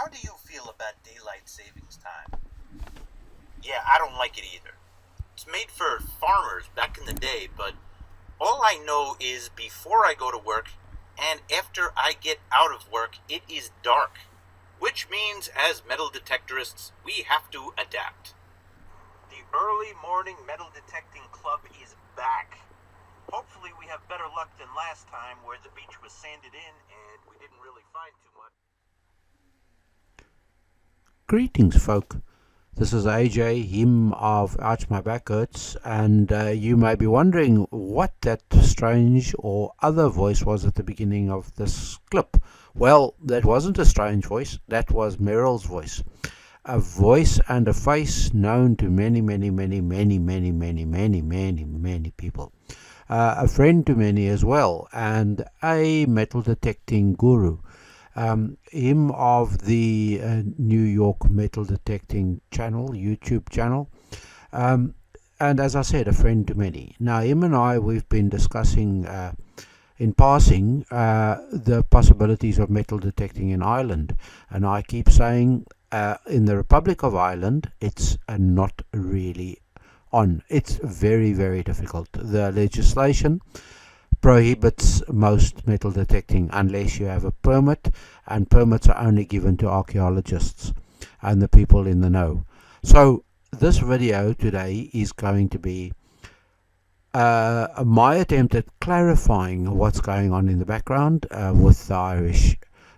how do you feel about daylight savings time? Yeah, I don't like it either. It's made for farmers back in the day, but all I know is before I go to work and after I get out of work, it is dark. Which means, as metal detectorists, we have to adapt. The early morning metal detecting club is back. Hopefully we have better luck than last time where the beach was sanded in and we didn't really find too much. Greetings, folk. This is AJ, him of Ouch My Back Hurts, and you may be wondering what that strange or other voice was at the beginning of this clip. Well, that wasn't a strange voice, that was Merrill's voice. A voice and a face known to many people. A friend to many as well, and a metal detecting guru. Him of the New York Metal Detecting channel, YouTube channel, and as I said, a friend to many. Now, him and I, we've been discussing in passing the possibilities of metal detecting in Ireland, and I keep saying in the Republic of Ireland, it's not really on. It's very difficult. The legislation prohibits most metal detecting unless you have a permit, and permits are only given to archaeologists and the people in the know. So this video today is going to be my attempt at clarifying what's going on in the background with the Irish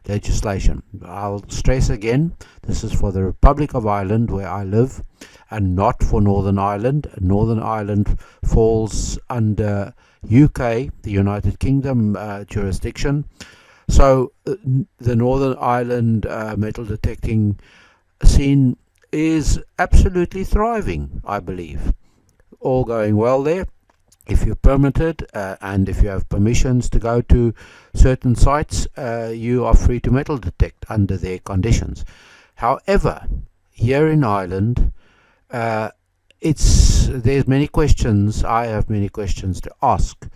legislation. I'll stress again, this is for the Republic of Ireland where I live, and not for Northern Ireland. Northern Ireland falls under UK, the United Kingdom jurisdiction. So the Northern Ireland metal detecting scene is absolutely thriving, I believe. All going well there. If you're permitted and if you have permissions to go to certain sites, you are free to metal detect under their conditions. However, here in Ireland, there's many questions. I have many questions to ask.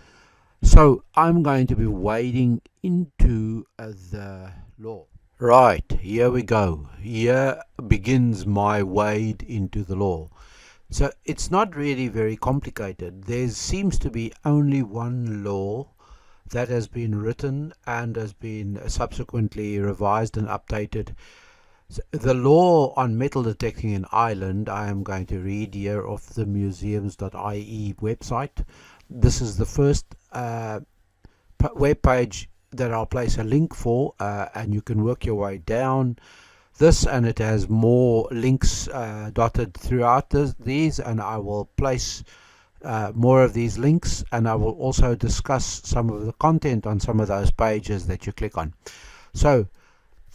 So I'm going to be wading into the law. Right, here we go. Here begins my wade into the law. So it's not really very complicated. There seems to be only one law that has been written and has been subsequently revised and updated. The law on metal detecting in Ireland, I am going to read here off the museums.ie website. This is the first web page that I'll place a link for, and you can work your way down this, and it has more links dotted throughout these, and I will place more of these links, and I will also discuss some of the content on some of those pages that you click on. So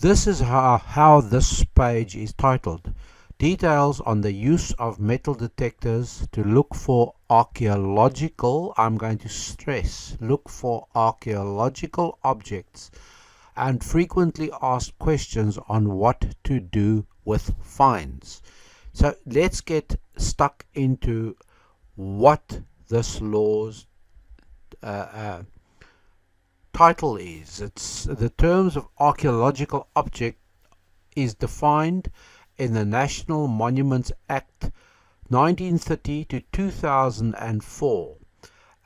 this is how this page is titled: Details on the use of metal detectors to look for archaeological, I'm going to stress, look for archaeological objects, and frequently asked questions on what to do with finds. So let's get stuck into what this law's title is. It's the terms of archaeological object is defined in the National Monuments Act 1930 to 2004,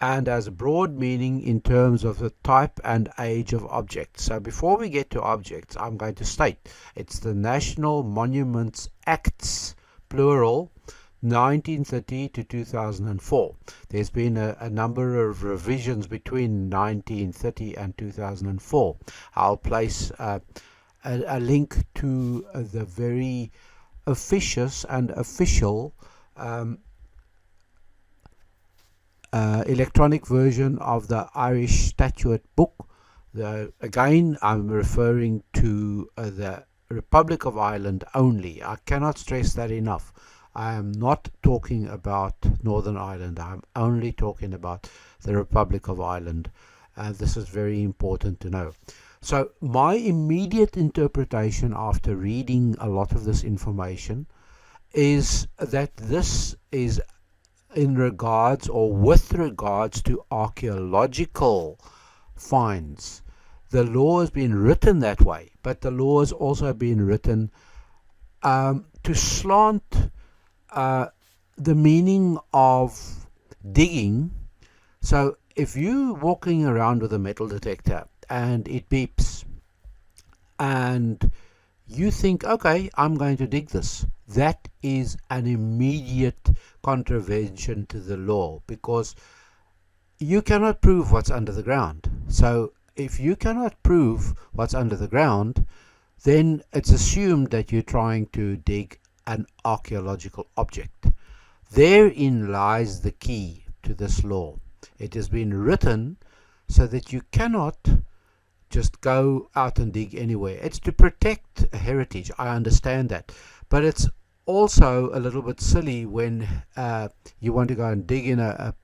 and has a broad meaning in terms of the type and age of objects. So before we get to objects, I'm going to state it's the National Monuments Acts, plural, 1930 to 2004. There's been a number of revisions between 1930 and 2004. I'll place a link to the very officious and official electronic version of the Irish Statute Book. Again, I'm referring to the Republic of Ireland only. I cannot stress that enough. I am not talking about Northern Ireland. I'm only talking about the Republic of Ireland. This is very important to know. So my immediate interpretation after reading a lot of this information is that this is in regards or with regards to archaeological finds. The law has been written that way, but the law has also been written to slant the meaning of digging. So if you're walking around with a metal detector and it beeps and you think, okay, I'm going to dig this, that is an immediate contravention to the law, because you cannot prove what's under the ground. So if you cannot prove what's under the ground, then it's assumed that you're trying to dig an archaeological object. Therein lies the key to this law. It has been written so that you cannot just go out and dig anywhere. It's to protect heritage, I understand that, but it's also a little bit silly when you want to go and dig in a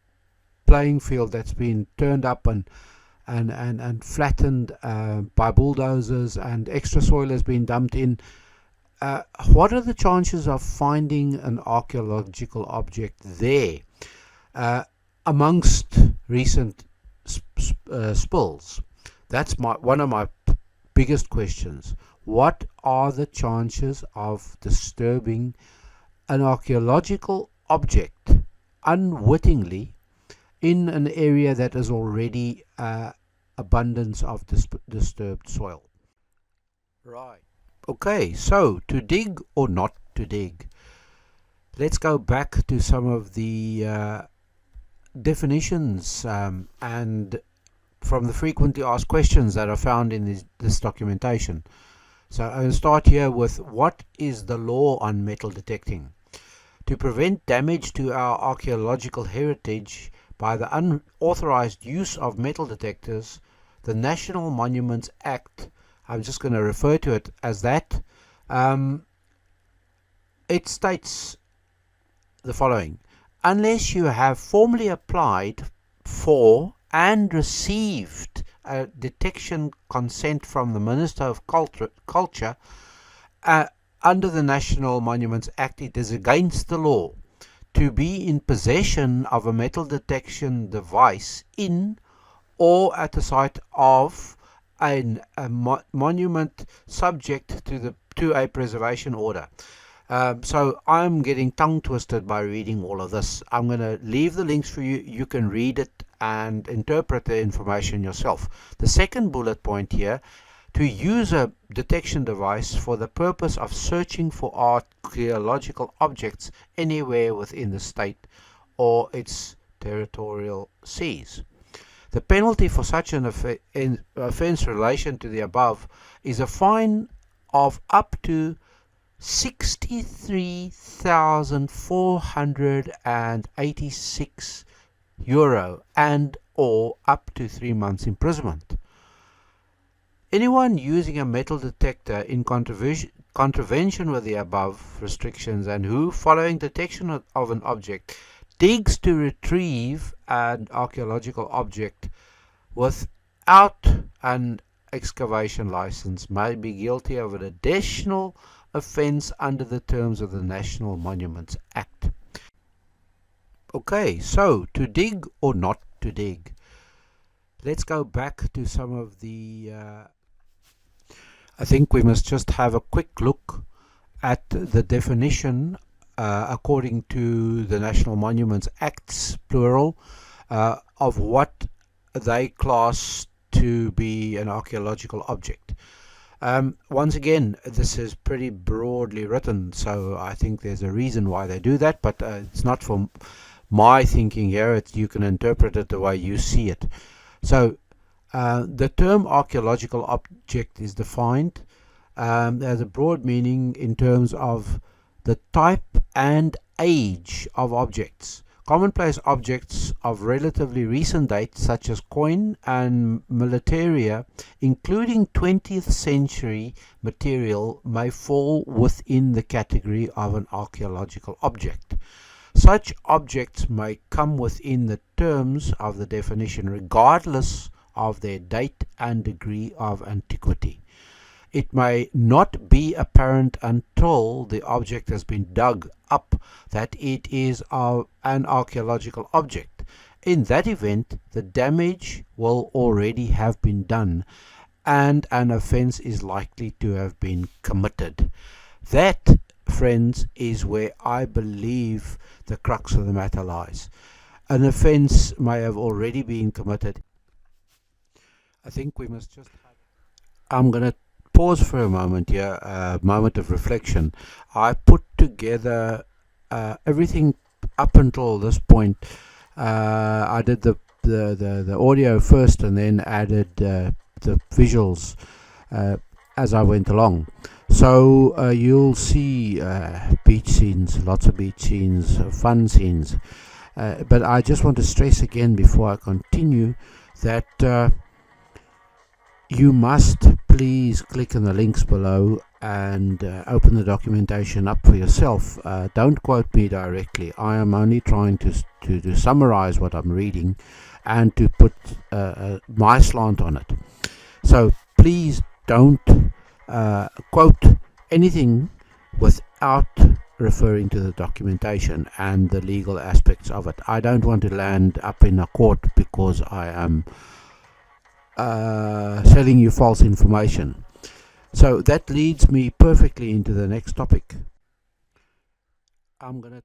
playing field that's been turned up and flattened by bulldozers, and extra soil has been dumped in. What are the chances of finding an archaeological object there amongst recent spills? That's one of my biggest questions. What are the chances of disturbing an archaeological object unwittingly in an area that is already abundance of disturbed soil? Right. Okay, so to dig or not to dig. Let's go back to some of the definitions and from the frequently asked questions that are found in this documentation. So I'm going to start here with, what is the law on metal detecting? To prevent damage to our archaeological heritage by the unauthorized use of metal detectors, the National Monuments Act, I'm just going to refer to it as that, it states the following: unless you have formally applied for and received a detection consent from the Minister of Culture under the National Monuments Act, it is against the law to be in possession of a metal detection device in or at the site of a monument subject to a preservation order. So I'm getting tongue twisted by reading all of this. I'm going to leave the links for you. You can read it and interpret the information yourself. The second bullet point here: to use a detection device for the purpose of searching for archaeological objects anywhere within the state or its territorial seas. The penalty for such an offence in relation to the above is a fine of up to €63,486 and or up to 3 months imprisonment. Anyone using a metal detector in contravention with the above restrictions and who, following detection of an object, digs to retrieve an archaeological object without an excavation license may be guilty of an additional offence under the terms of the National Monuments Act. Okay, so to dig or not to dig. Let's go back to some of the I think we must just have a quick look at the definition according to the National Monuments Acts, plural, of what they class to be an archaeological object. Once again, this is pretty broadly written, so I think there's a reason why they do that, but it's not from my thinking here. You can interpret it the way you see it. So the term archaeological object is defined as a broad meaning in terms of the type and age of objects. Commonplace objects of relatively recent date, such as coin and militaria, including 20th century material, may fall within the category of an archaeological object. Such objects may come within the terms of the definition regardless of their date and degree of antiquity. It may not be apparent until the object has been dug up that it is an archaeological object. In that event, the damage will already have been done, and an offence is likely to have been committed. That, friends, is where I believe the crux of the matter lies. An offence may have already been committed. I think we must just... I'm going to pause for a moment here, a moment of reflection. I put together everything up until this point. I did the audio first and then added the visuals as I went along. So you'll see beach scenes, lots of beach scenes, fun scenes. But I just want to stress again before I continue that you must please click on the links below and open the documentation up for yourself. Don't quote me directly. I am only trying to summarize what I'm reading and to put my slant on it. So please don't quote anything without referring to the documentation and the legal aspects of it. I don't want to land up in a court because I am selling you false information. So that leads me perfectly into the next topic. I'm going to